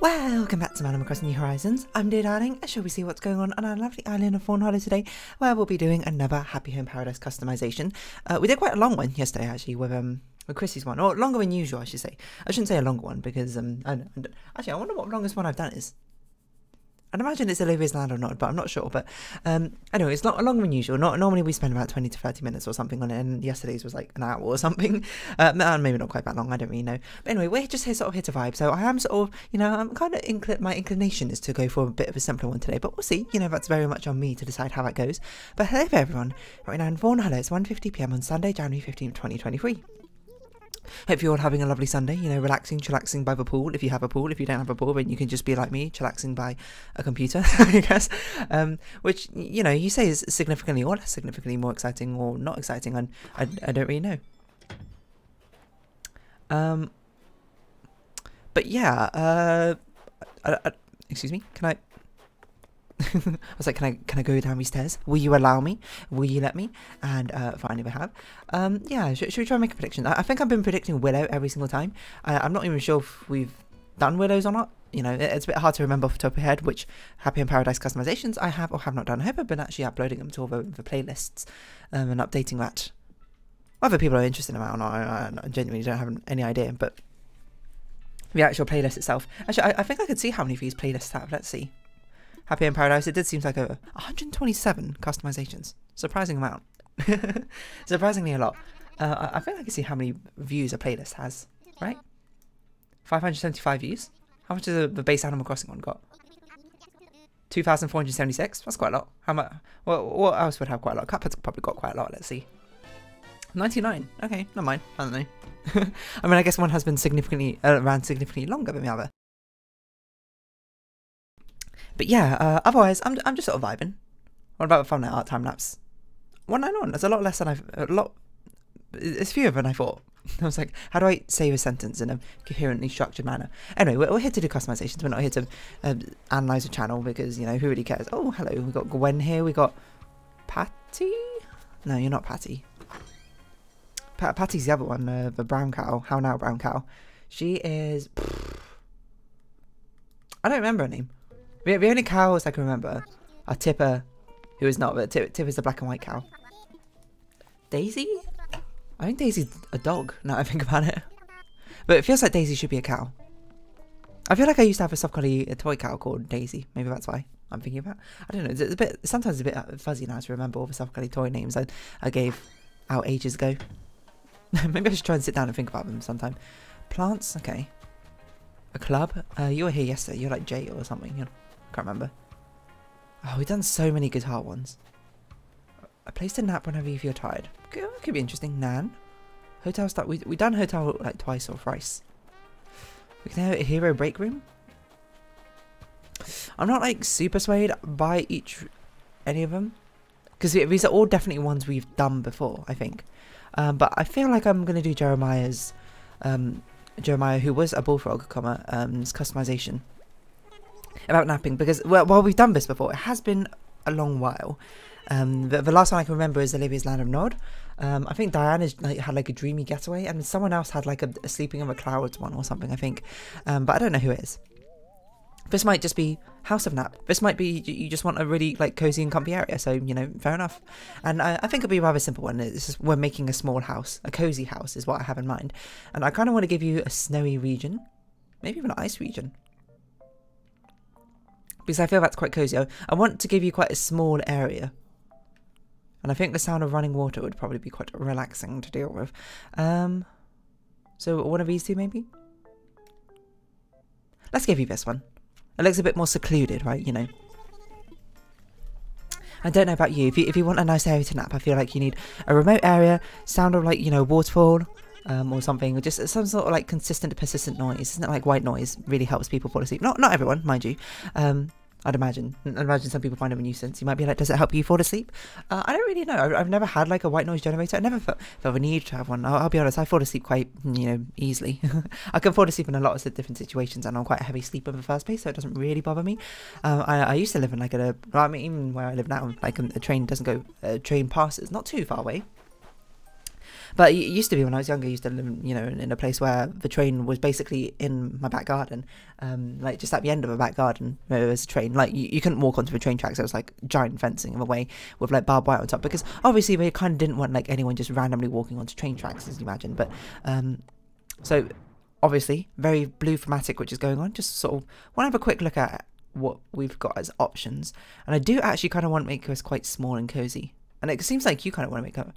Welcome back to Animal Crossing New Horizons. I'm dear darling, and shall we see what's going on our lovely island of Fawnhollow today, where we'll be doing another Happy Home Paradise customization. We did quite a long one yesterday actually with Chrissy's one, or longer than usual I should say. I shouldn't say a longer one because actually I wonder what the longest one I've done is. I'd imagine it's Olivia's Land or not, but I'm not sure. But anyway, it's not longer than usual. Normally we spend about 20 to 30 minutes or something on it, and yesterday's was like an hour or something. Maybe not quite that long, I don't really know. But anyway, we're just here to vibe. So I am sort of, I'm kind of, my inclination is to go for a bit of a simpler one today, but we'll see. That's very much on me to decide how that goes. But hello everyone, right now in Fawnhallow, it's 1:50 PM on Sunday, January 15th, 2023. Hope you're all having a lovely Sunday, relaxing, chillaxing by the pool, if you have a pool. If you don't have a pool, then you can just be like me, chillaxing by a computer, I guess. Which, you say is significantly or less significantly more exciting or not exciting, and I don't really know. But yeah, excuse me, can I... I was like, can I go down these stairs? Will you allow me? Will you let me? And fine if I have. Yeah, should we try and make a prediction? I think I've been predicting Willow every single time. I'm not even sure if we've done Willows or not. It's a bit hard to remember off the top of my head which Happy and Paradise customizations I have or have not done. I hope I've been actually uploading them to all the playlists and updating that. Whether people are interested in that or not, I genuinely don't have any idea. But the actual playlist itself. Actually, I think I could see how many of these playlists have. Let's see. Happy in Paradise, it did seem like over 127 customizations. Surprising amount. Surprisingly a lot. I think I can see how many views a playlist has, right? 575 views. How much does the base Animal Crossing one got? 2,476. That's quite a lot. How much? What else would have quite a lot? Cuphead's probably got quite a lot. Let's see. 99. Okay, never mind. I don't know. I mean, I guess one has been ran significantly longer than the other. But yeah, otherwise, I'm just sort of vibing. What about the thumbnail art time lapse? 191. That's a lot less than it's fewer than I thought. I was like, how do I say a sentence in a coherently structured manner? Anyway, we're here to do customizations. We're not here to analyze a channel because, who really cares? Oh, hello. We got Gwen here. We got Patty. No, you're not Patty. Patty's the other one, the brown cow. How now, brown cow? She is... I don't remember her name. The only cows I can remember are Tipper, who is not, but Tipper's the black and white cow. Daisy? I think Daisy's a dog, now that I think about it. But it feels like Daisy should be a cow. I feel like I used to have a soft-colly toy cow called Daisy. Maybe that's why I'm thinking about. I don't know, it's sometimes a bit fuzzy now to remember all the soft-colly toy names I gave out ages ago. Maybe I should try and sit down and think about them sometime. Plants, okay. A club? You were here yesterday, you're like Jay or something, Can't remember. Oh, we've done so many guitar ones. A place to nap whenever you feel tired. Could be interesting. Nan. Hotel stuff. We done hotel like twice or thrice. We can have a hero break room. I'm not like super swayed by any of them. Because these are all definitely ones we've done before, I think. But I feel like I'm going to do Jeremiah's... Jeremiah, who was a bullfrog, customization. About napping, because while we've done this before, it has been a long while. The last one I can remember is Olivia's Land of Nod. I think Diana had like a dreamy getaway, and someone else had like a sleeping on the clouds one or something, I think. But I don't know who it is. This might just be House of Nap. This might be you just want a really like cozy and comfy area, so fair enough. And I think it'll be a rather simple one. It's just we're making a small house, a cozy house is what I have in mind. And I kind of want to give you a snowy region, maybe even an ice region. Because I feel that's quite cozy. I want to give you quite a small area. And I think the sound of running water would probably be quite relaxing to deal with. So one of these two maybe? Let's give you this one. It looks a bit more secluded, right? I don't know about you. If you want a nice area to nap, I feel like you need a remote area, sound of like, waterfall. Or something, or just some sort of like consistent, persistent noise. Isn't it like white noise really helps people fall asleep? Not everyone, mind you. I'd imagine some people find it a nuisance. You might be like, does it help you fall asleep? I don't really know. I've never had like a white noise generator. I never felt the need to have one. I'll be honest, I fall asleep quite, easily. I can fall asleep in a lot of different situations, and I'm quite a heavy sleeper in the first place, so it doesn't really bother me. I used to live in like even where I live now, like a train doesn't go, train passes not too far away. But it used to be when I was younger. I used to live, you know, in a place where the train was basically in my back garden, like just at the end of a back garden. There was a train. Like you couldn't walk onto the train tracks. There was like giant fencing in the way with like barbed wire on top, because obviously they kind of didn't want like anyone just randomly walking onto train tracks, as you imagine. But so obviously very blue thematic, which is going on. Just sort of want to have a quick look at what we've got as options, and I do actually kind of want to make this quite small and cozy. And it seems like you kind of want to make it.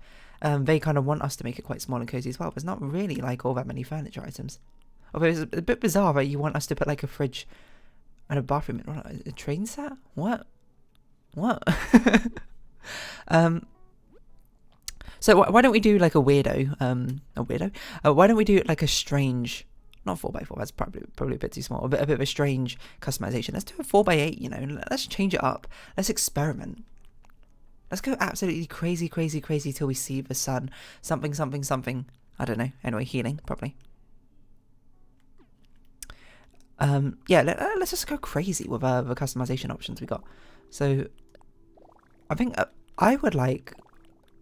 They kind of want us to make it quite small and cozy as well. But there's not really like all that many furniture items. Although it's a bit bizarre that you want us to put like a fridge and a bathroom in a train set. What? So why don't we do like a weirdo? Why don't we do like a strange? Not 4x4. That's probably a bit too small. A bit of a strange customization. Let's do a 4x8. You know, let's change it up. Let's experiment. Let's go absolutely crazy till we see the sun. Something. I don't know. Anyway, healing, probably. Yeah, let's just go crazy with the customization options we got. So, I think I would like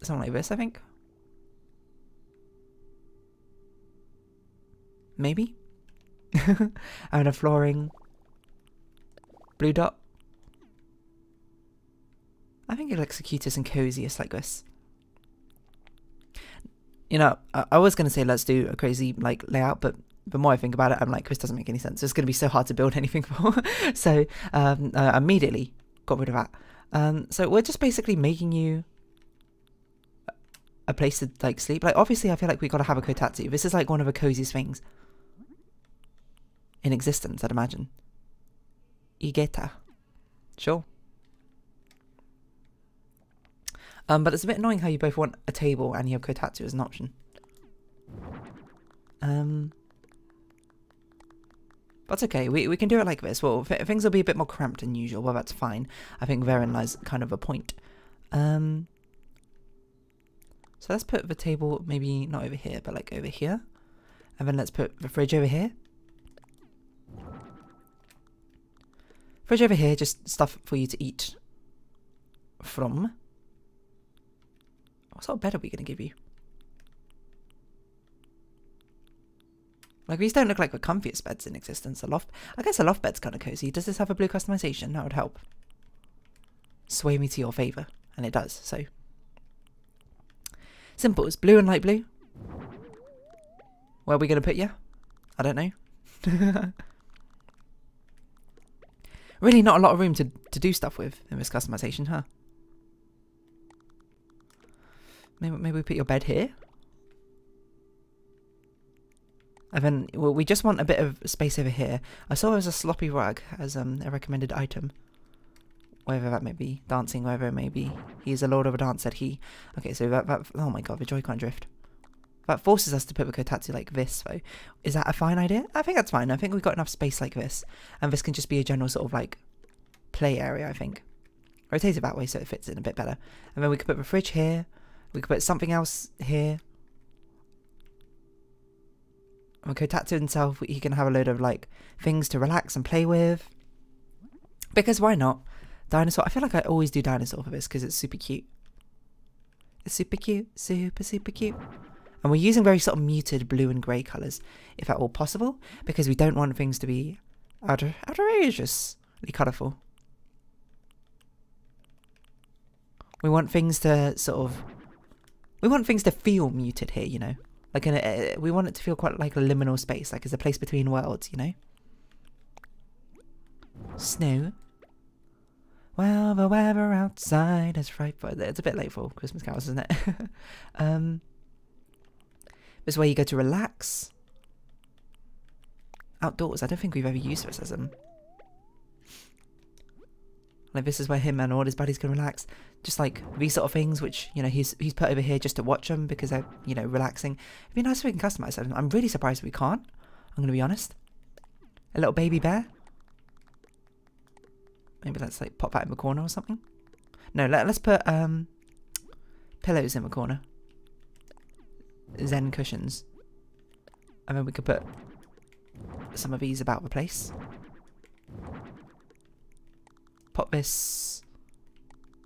something like this, I think. Maybe? And a flooring. Blue dot. I think it looks the cutest and coziest like this. You know, I was going to say let's do a crazy like layout, but the more I think about it, I'm like, this doesn't make any sense. It's going to be so hard to build anything for. So I immediately got rid of that. So we're just basically making you a place to like sleep. Like obviously I feel like we got to have a kotatsu. This is like one of the coziest things in existence, I'd imagine. Igeta. Sure. But it's a bit annoying how you both want a table and you have kotatsu as an option. That's okay. We can do it like this. Well, things will be a bit more cramped than usual. Well, that's fine. I think therein lies kind of a point. So let's put the table maybe not over here, but like over here. And then let's put the fridge over here. Fridge over here, just stuff for you to eat from. What sort of bed are we going to give you? Like, these don't look like the comfiest beds in existence. I guess a loft bed's kind of cozy. Does this have a blue customization? That would help. Sway me to your favour. And it does, so. Simple. It's blue and light blue. Where are we going to put you? I don't know. Really not a lot of room to do stuff with in this customization, huh? Maybe we put your bed here. And then well, we just want a bit of space over here. I saw there was a sloppy rug as a recommended item. Whether that may be dancing, whether it may be he is a lord of a dance, said he. Okay, so that oh my god, the Joy-Con drift. That forces us to put the kotatsu like this, though. Is that a fine idea? I think that's fine. I think we've got enough space like this. And this can just be a general sort of like play area, I think. Rotate it that way so it fits in a bit better. And then we could put the fridge here. We could put something else here. And kotatsu himself, he can have a load of like things to relax and play with. Because why not? Dinosaur. I feel like I always do dinosaur for this because it's super cute. It's super cute. Super cute. And we're using very sort of muted blue and grey colours, if at all possible, because we don't want things to be outrageously colourful. We want things to sort of... We want things to feel muted here, you know? Like we want it to feel quite like a liminal space, like it's a place between worlds, you know? Snow. Well, the weather outside is frightful. It's a bit late for Christmas carols, isn't it? This is where you go to relax. Outdoors. I don't think we've ever used this as like this is where him and all his buddies can relax. Just like these sort of things, which you know he's put over here just to watch them because they're relaxing. It'd be nice if we can customize them. I'm really surprised we can't. I'm gonna be honest. A little baby bear. Maybe let's like pop that in the corner or something. No, let's put pillows in the corner. Zen cushions. And then we could put some of these about the place. Pop this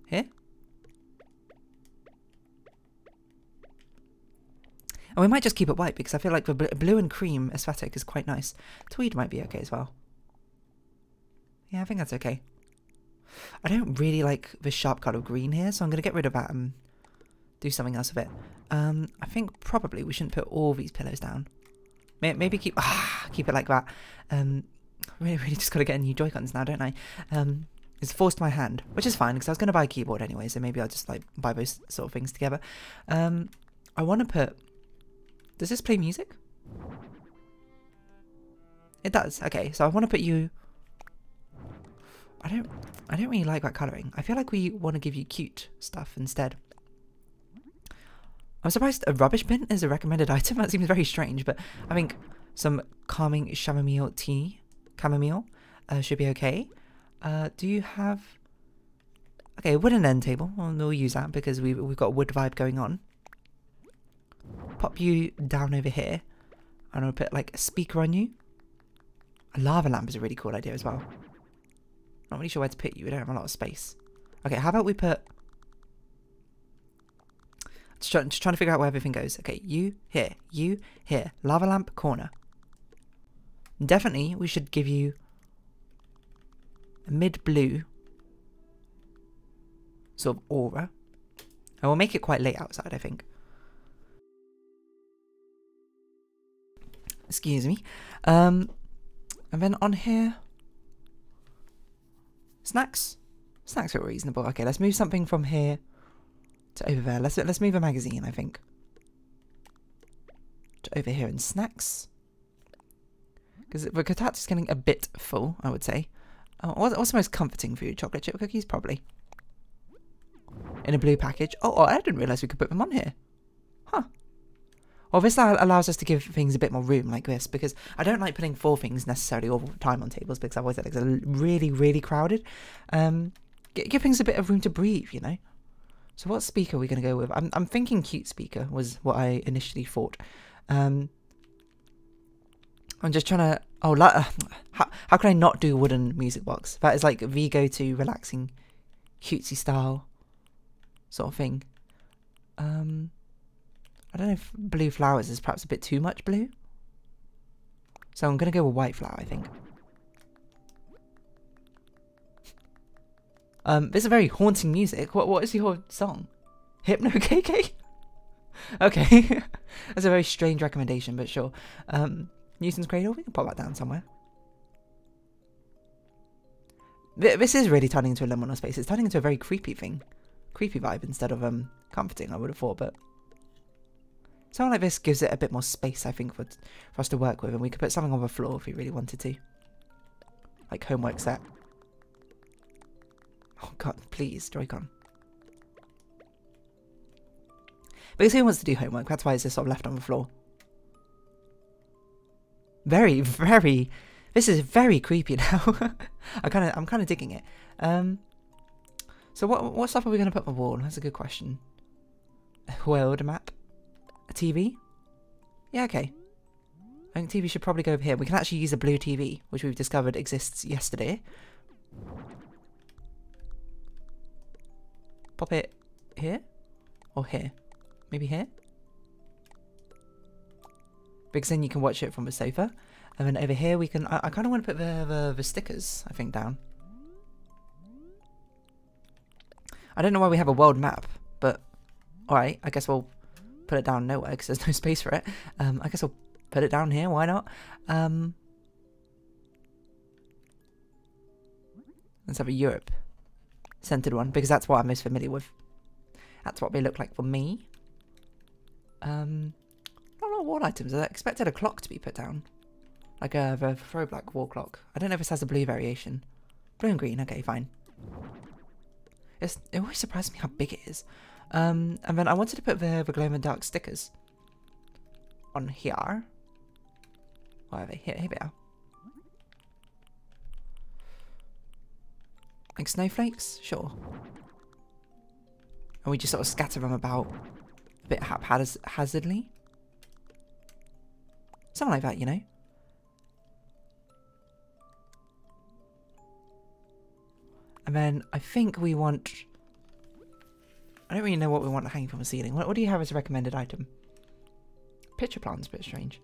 here. And we might just keep it white because I feel like the blue and cream aesthetic is quite nice. Tweed might be okay as well. Yeah, I think that's okay. I don't really like the sharp colour of green here, so I'm going to get rid of that and do something else with it. I think probably we shouldn't put all these pillows down. Maybe keep it like that. Really just got to get new Joy-Cons now, don't I? It's forced my hand, which is fine because I was going to buy a keyboard anyway, so maybe I'll just like buy those sort of things together. I want to put... Does this play music? It does. Okay, so I want to put you... I don't really like that colouring. I feel like we want to give you cute stuff instead. I'm surprised a rubbish bin is a recommended item. That seems very strange, but I think some calming chamomile tea, should be okay. Do you have... Okay, wooden end table. Well, we'll use that because we've got a wood vibe going on. Pop you down over here. And I'll put like a speaker on you. A lava lamp is a really cool idea as well. Not really sure where to put you. We don't have a lot of space. Okay, how about we put... Just trying to figure out where everything goes. Okay, you here. Lava lamp, corner. Definitely, we should give you a mid-blue sort of aura. And we'll make it quite late outside, I think. Excuse me. And then on here... Snacks? Snacks are reasonable. Okay, let's move something from here to over there. Let's move a magazine, I think. To over here in snacks. Because the Kotatsu is getting a bit full, I would say. What's the most comforting food? Chocolate chip cookies? Probably. In a blue package. Oh, I didn't realise we could put them on here. Huh. Well, this allows us to give things a bit more room like this, because I don't like putting 4 things necessarily all the time on tables, because I've always said it's really, really crowded. Give things a bit of room to breathe, you know? So what speaker are we going to go with? I'm thinking cute speaker was what I initially thought. I'm just trying to... Oh, how can I not do wooden music box? That is like the go-to relaxing, cutesy style sort of thing. I don't know if blue flowers is perhaps a bit too much blue. So I'm going to go with white flower, I think. This is very haunting music. What is your song? Hypno KK? Okay. That's a very strange recommendation, but sure. Newton's Cradle, we can pop that down somewhere. This is really turning into a liminal space. It's turning into a very creepy thing. Creepy vibe instead of comforting, I would have thought, but... Something like this gives it a bit more space, I think, for us to work with, and we could put something on the floor if we really wanted to. Like homework set. Oh god, please, Joy-Con. Because who wants to do homework? That's why it's just sort of left on the floor. Very, very... This is very creepy now. I'm kind of digging it. So what stuff are we going to put on the wall? That's a good question. A world map? A TV? Yeah, okay. I think TV should probably go over here. We can actually use a blue TV, which we've discovered exists yesterday. Pop it here? Or here? Maybe here? Because then you can watch it from the sofa. And then over here we can... I kind of want to put the stickers, I think, down. I don't know why we have a world map, but... Alright, I guess we'll put it down nowhere because there's no space for it. I guess I'll put it down here, why not? Let's have a Europe centered one, because that's what I'm most familiar with. That's what they look like for me. Not a lot of wall items. I expected a clock to be put down. Like the throwback wall clock. I don't know if this has a blue variation. Blue and green, okay, fine. It always surprises me how big it is. And then I wanted to put the glow-in-the-dark stickers on here. Where are they? Here we are. Like snowflakes? Sure. And we just sort of scatter them about a bit haphazardly. Something like that, you know? And then I think we want... I don't really know what we want hanging from the ceiling. What do you have as a recommended item? picture plan's a bit strange.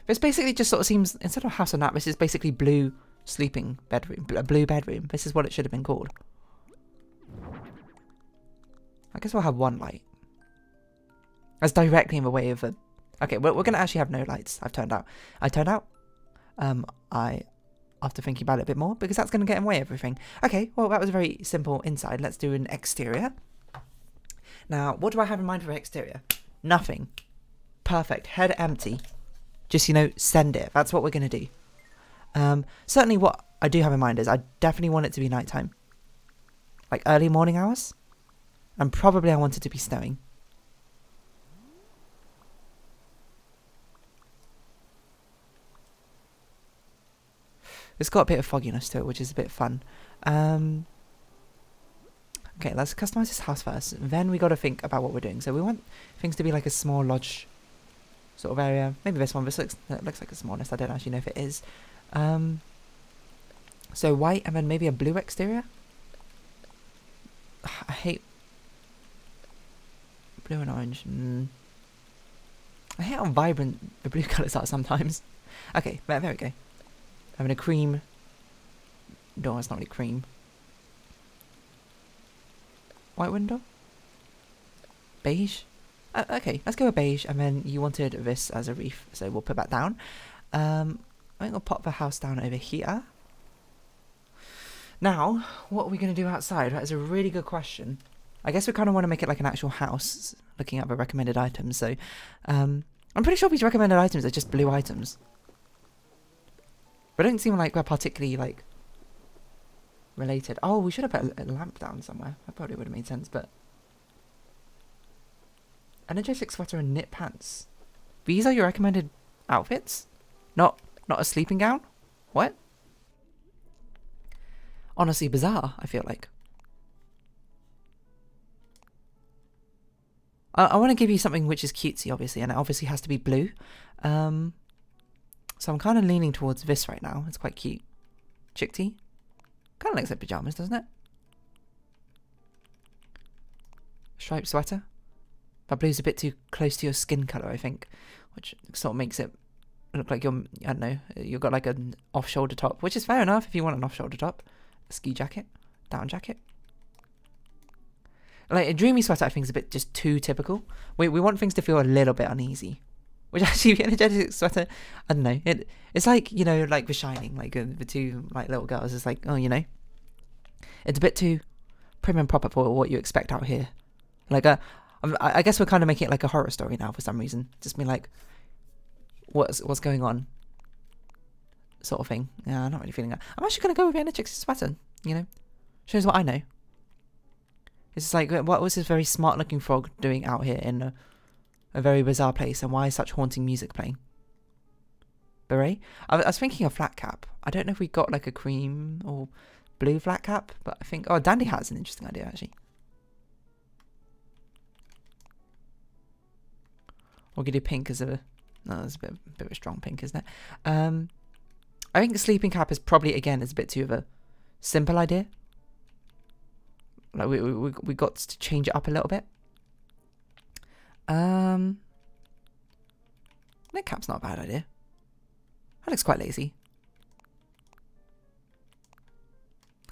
This basically just sort of seems, instead of house and that, this is basically blue sleeping bedroom, a blue bedroom. This is what it should have been called. I guess we'll have one light. That's directly in the way of the... Okay, we're going to actually have no lights, I've turned out. After thinking about it a bit more, because that's going to get in the way of everything. Okay, well, that was very simple inside. Let's do an exterior. Now, what do I have in mind for exterior? Nothing. Perfect. Head empty. Just, you know, send it. That's what we're going to do. Certainly what I do have in mind is I definitely want it to be nighttime. Like early morning hours. And probably I want it to be snowing. It's got a bit of fogginess to it, which is a bit fun. Okay, let's customize this house first. Then we got to think about what we're doing. So we want things to be like a small lodge sort of area. Maybe this one. This looks like a small nest. I don't actually know if it is. So white and then maybe a blue exterior. I hate blue and orange. I hate how vibrant the blue colours are sometimes. Okay, there we go. Having a cream. No, it's not really cream. White window? Beige? Okay, let's go with beige. And then you wanted this as a reef, so we'll put that down. I think we'll pop the house down over here. Now, what are we going to do outside? That is a really good question. I guess we kind of want to make it like an actual house, looking at the recommended items. So, I'm pretty sure these recommended items are just blue items. But it don't seem like they're particularly, like, related. Oh, we should have put a lamp down somewhere. That probably would have made sense, but... Energetic sweater and knit pants. These are your recommended outfits? Not a sleeping gown? What? Honestly bizarre, I feel like. I want to give you something which is cutesy, obviously, and it obviously has to be blue. So I'm kind of leaning towards this right now. It's quite cute. Chick tee. Kind of looks like pyjamas, doesn't it? Striped sweater. That blue's a bit too close to your skin colour, I think. Which sort of makes it look like you're, I don't know, you've got like an off-shoulder top. Which is fair enough if you want an off-shoulder top. A ski jacket. Down jacket. Like a dreamy sweater I think is a bit just too typical. We want things to feel a little bit uneasy. Which actually, energetic sweater, I don't know. It's like, you know, like The Shining, like the two like little girls. It's like, oh, you know, it's a bit too prim and proper for what you expect out here. Like I guess we're kind of making it like a horror story now for some reason. Just be like, what's going on, sort of thing. Yeah, I'm not really feeling that. I'm actually gonna go with energetic sweater. You know, shows what I know. It's just like, what was this very smart looking frog doing out here in a very bizarre place, and why is such haunting music playing? Beret? I was thinking of flat cap. I don't know if we got like a cream or blue flat cap, but I think... Oh, dandy hat's an interesting idea, actually. Or could do pink as a... No, that's a bit of a strong pink, isn't it? I think the sleeping cap is probably, again, is a bit too of a simple idea. Like, we got to change it up a little bit. Knit cap's not a bad idea. That looks quite lazy.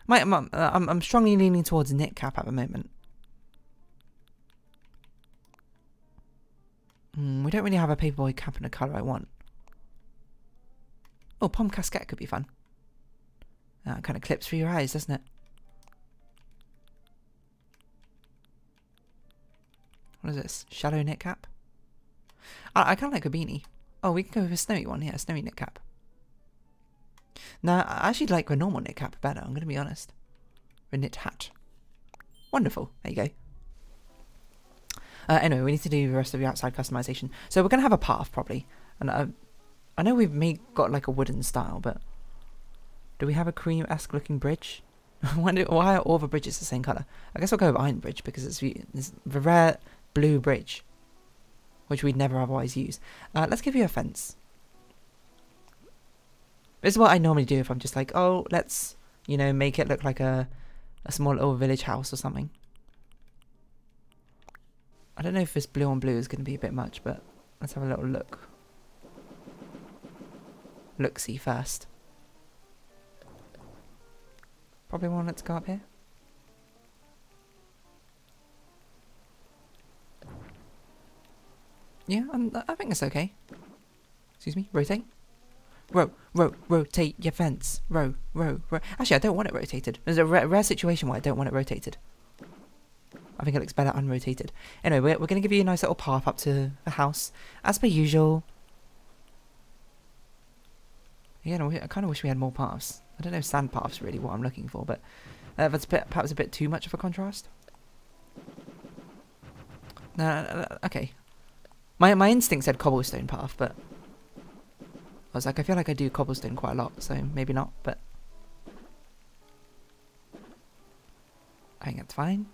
I'm strongly leaning towards knit cap at the moment. We don't really have a paperboy cap in the colour I want. Oh, pomme casquette could be fun. It kind of clips through your eyes, doesn't it? What is this? Shallow knit cap? I kind of like a beanie. Oh, we can go with a snowy one. Yeah, a snowy knit cap. Now, I actually like the normal knit cap better, I'm going to be honest. The knit hat. Wonderful. There you go. Anyway, we need to do the rest of the outside customization. So we're going to have a path, probably. And I know we've got like a wooden style, but... Do we have a cream-esque looking bridge? Why are all the bridges the same colour? I guess I'll go with Iron Bridge, because it's the rare blue bridge, which we'd never otherwise use. Let's give you a fence. This is what I normally do if I'm just like, oh, let's, you know, make it look like a small little village house or something. I don't know if this blue on blue is going to be a bit much, but Let's have a little look. Look-see first. Probably want it to go up here. Yeah, I think it's okay. Excuse me, rotate. Rotate your fence. Row. Actually, I don't want it rotated. There's a rare situation where I don't want it rotated. I think it looks better unrotated. Anyway, we're going to give you a nice little path up to the house, as per usual. Yeah, no, I kind of wish we had more paths. I don't know if sand paths really what I'm looking for, but that's perhaps a bit too much of a contrast. Okay. My instinct said cobblestone path, but I was like, I feel like I do cobblestone quite a lot, so maybe not, but I think that's fine.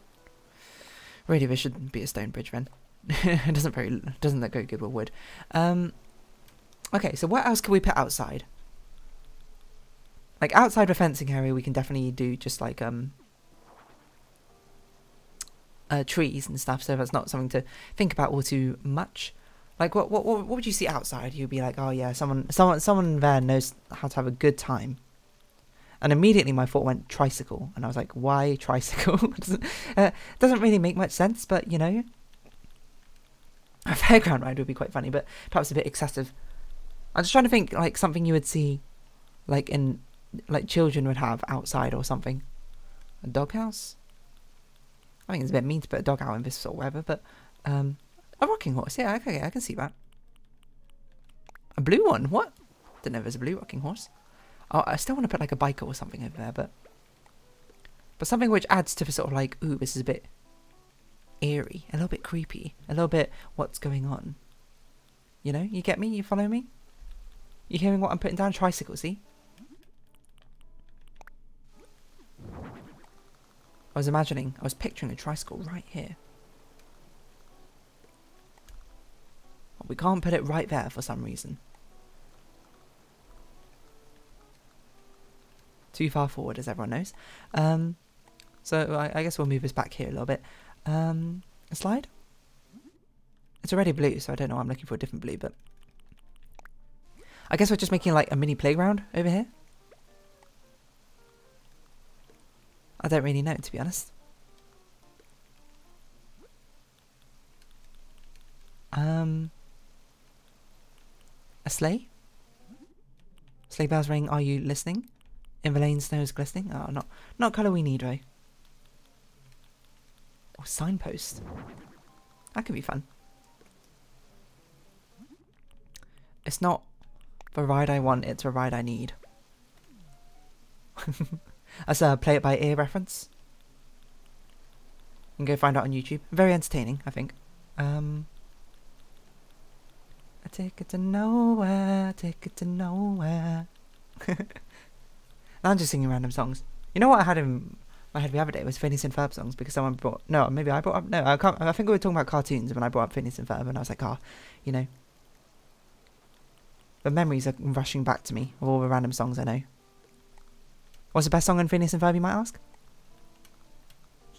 Really, there shouldn't be a stone bridge then. It doesn't look very good with wood. Okay, so what else can we put outside? Like outside the fencing area, we can definitely do just like trees and stuff. So that's not something to think about all too much. Like what would you see outside? You'd be like, oh yeah, someone there knows how to have a good time. And immediately my thought went tricycle, and I was like, why tricycle? Doesn't really make much sense, but you know, a fairground ride would be quite funny, but perhaps a bit excessive. I'm just trying to think like something you would see, like children would have outside or something. A doghouse? I think it's a bit mean to put a dog out in this sort of weather, but a rocking horse. Yeah, okay, I can see that. A blue one? What? Didn't know there's a blue rocking horse. Oh, I still want to put like a biker or something over there, but something which adds to the sort of like, ooh, this is a bit eerie, a little bit creepy, a little bit what's going on. You know, you get me? You follow me? You hearing what I'm putting down? Tricycle, see? I was picturing a tricycle right here. But we can't put it right there for some reason. Too far forward, as everyone knows. So I guess we'll move this back here a little bit. A slide? It's already blue, so I don't know why I'm looking for a different blue, but I guess we're just making like a mini playground over here. I don't really know, to be honest. A sleigh? Sleigh bells ring, are you listening? In the lane, snow is glistening. Oh, not colour we need, though. Oh, signpost. That could be fun. It's not the ride I want, it's the ride I need. That's a play it by ear reference. You can go find out on YouTube. Very entertaining, I think. A ticket to nowhere, ticket to nowhere. I'm just singing random songs. You know what I had in my head the other day was Phineas and Ferb songs, because someone brought... No, maybe I brought up... No, I think we were talking about cartoons when I brought up Phineas and Ferb, and I was like, oh, you know. The memories are rushing back to me of all the random songs I know. What's the best song in Phineas and Ferb, you might ask?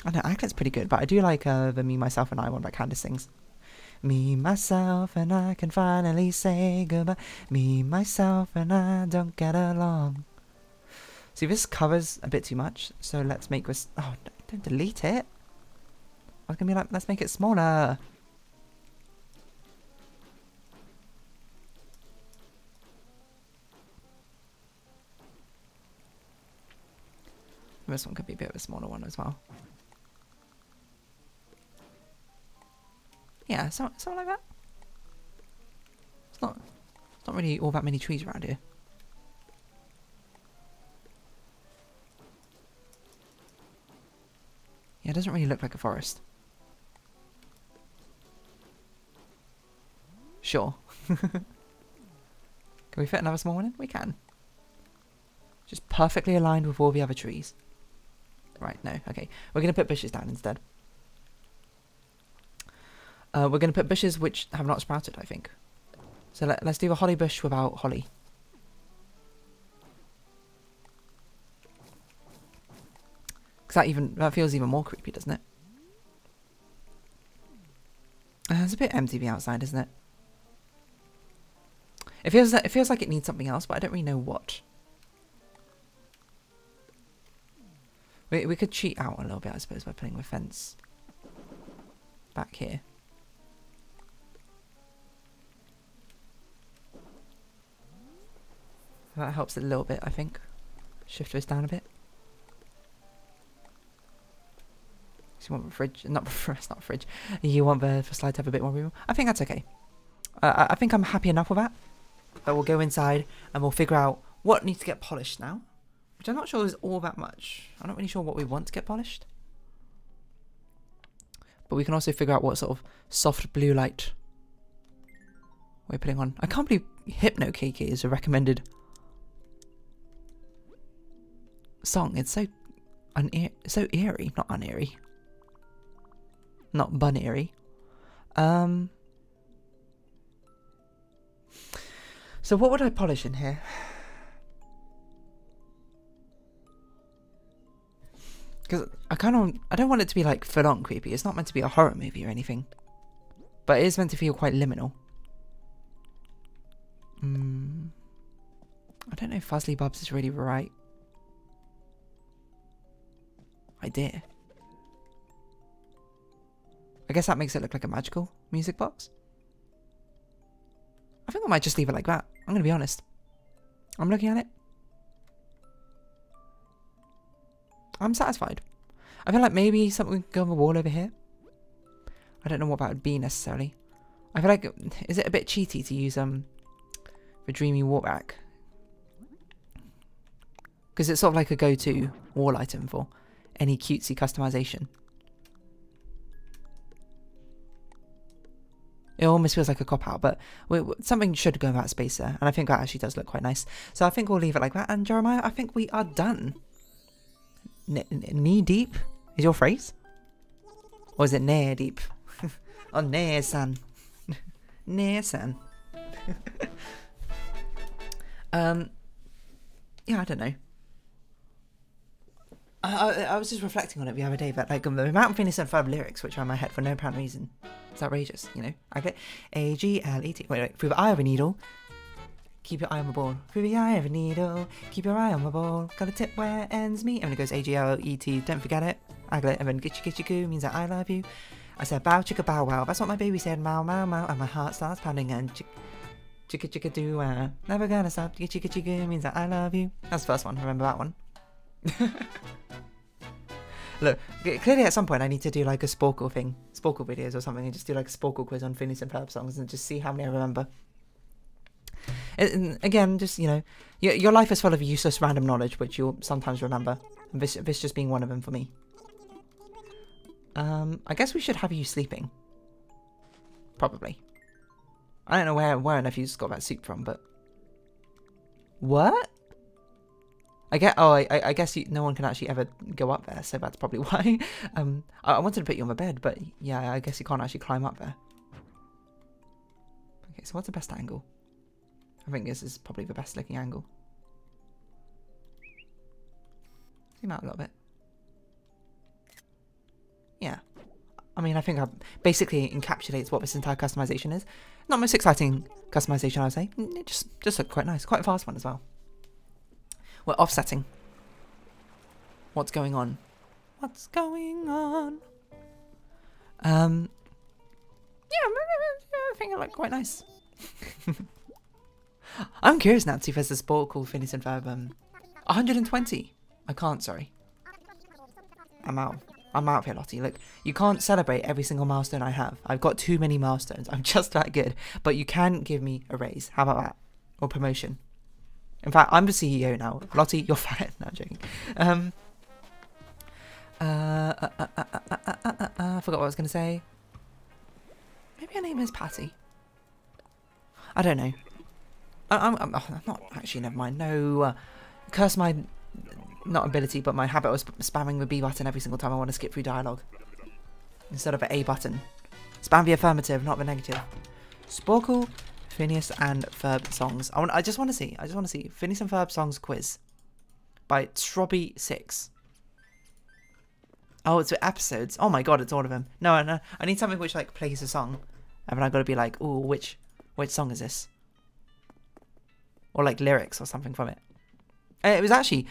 I don't know, I think it's pretty good, but I do like the Me, Myself and I one that Candace sings. Me, myself and I can finally say goodbye. Me, myself and I don't get along. See, this covers a bit too much, so let's make this... Oh, don't delete it. I was going to be like, let's make it smaller. This one could be a bit of a smaller one as well. Yeah, something like that. It's not really all that many trees around here. Yeah, it doesn't really look like a forest. Sure. Can we fit another small one in? We can. Just perfectly aligned with all the other trees. Right, no, okay. We're going to put bushes down instead. We're going to put bushes which have not sprouted, I think. So let's do a holly bush without holly. Because that feels even more creepy, doesn't it? It's a bit empty the outside, isn't it? It feels like it needs something else, but I don't really know what. We could cheat out a little bit, I suppose, by putting a fence back here. That helps a little bit, I think. Shift this down a bit. So you want the fridge, not a fridge. You want the slide to have a bit more room. I think that's okay. I think I'm happy enough with that. But we'll go inside and we'll figure out what needs to get polished now. Which I'm not sure is all that much. I'm not really sure what we want to get polished. But we can also figure out what sort of soft blue light we're putting on. I can't believe Hypno Kiki is a recommended song. It's so so eerie, not uneery. Not bun eerie. So what would I polish in here? Because I don't want it to be like full on creepy. It's not meant to be a horror movie or anything. But it is meant to feel quite liminal. I don't know if Fuzzly Bubs is really right idea. I guess that makes it look like a magical music box. I think I might just leave it like that. I'm going to be honest. I'm looking at it. I'm satisfied. I feel like maybe something could go on the wall over here. I don't know what that would be necessarily. I feel like, is it a bit cheaty to use the Dreamy Walkback? Because it's sort of like a go-to wall item for any cutesy customization. It almost feels like a cop-out, but something should go in that space there. And I think that actually does look quite nice. So I think we'll leave it like that. And Jeremiah, I think we are done. Knee deep is your phrase? Or is it near deep? Oh, near san. Near san. Yeah, I don't know. I was just reflecting on it the other day, that like the amount of Phineas and Ferb lyrics which are in my head for no apparent reason. It's outrageous, you know. I get A-G-L-E-T. Wait, through the eye of a needle, keep your eye on the ball. Through the eye of a needle, keep your eye on the ball. Got a tip where ends meet. And when it goes A-G-L-E-T, don't forget it. Aglet, and then gitchy goo means that I love you. I said bow chicka bow wow. That's what my baby said. Mow mow mow. And my heart starts pounding and chicka chicka doo wow. Never gonna stop. Gitchy goo means that I love you. That's the first one. Remember that one. Look, clearly at some point I need to do like a Sporkle thing, Sporkle videos or something, and just do like a Sporkle quiz on Phineas and Ferb songs and just see how many I remember. And again, just, you know, your life is full of useless random knowledge which you'll sometimes remember, and this just being one of them for me. I guess we should have you sleeping. Probably. I don't know where on earth you just got that soup from, but... What? I guess no one can actually ever go up there, so that's probably why. I wanted to put you on the bed, but yeah, I guess you can't actually climb up there. Okay, so what's the best angle? I think this is probably the best looking angle. Zoom out a little bit. Yeah. I mean, I think that basically encapsulates what this entire customization is. Not most exciting customization, I would say. It just looked quite nice. Quite a fast one as well. We're offsetting. What's going on? What's going on? Yeah, I think it looked quite nice. I'm curious now to see if there's a sport called Phineas and Ferb 120. I can't, sorry. I'm out of here, Lottie. Look, you can't celebrate every single milestone I have. I've got too many milestones. I'm just that good. But you can give me a raise. How about that? Or promotion. In fact, I'm the CEO now. Lottie, you're fired. No, I'm joking. I forgot what I was going to say. Maybe her name is Patty. I don't know. I'm not actually, never mind. No, curse my, not ability, but my habit of spamming the B button every single time I want to skip through dialogue. Instead of the A button. Spam the affirmative, not the negative. Sporkle, Phineas and Ferb songs. I just want to see Phineas and Ferb songs quiz by Strobby6. Oh, it's the episodes. Oh my god, it's all of them. No, I need something which like plays a song, and then I got to be like, ooh, which song is this? or like lyrics or something from it. It was actually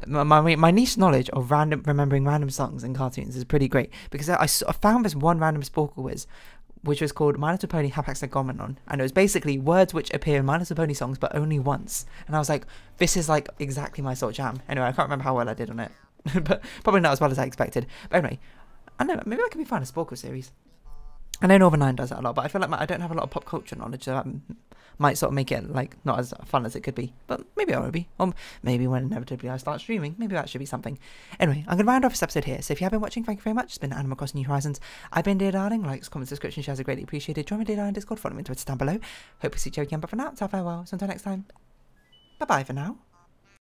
my niche knowledge of remembering random songs and cartoons is pretty great, because I found this one random sporkle quiz which was called My Little Pony Hapaxagomenon, and it was basically words which appear in My Little Pony songs but only once. And I was like, this is like exactly my sort of jam. Anyway, I can't remember how well I did on it, but probably not as well as I expected. But anyway, I don't know, maybe I can be fine a sporkle series. I know Northern Line does that a lot, but I feel like I don't have a lot of pop culture knowledge, so that might sort of make it like not as fun as it could be. But maybe I will be. Or maybe when inevitably I start streaming, maybe that should be something. Anyway, I'm going to round off this episode here. So if you have been watching, thank you very much. It's been Animal Crossing New Horizons. I've been Dear Darling. Likes, comments, subscription, shares are greatly appreciated. Join me Dear Darling Discord. Follow me on Twitter down below. Hope to see you again. But for now, ta farewell. So until next time, bye-bye for now.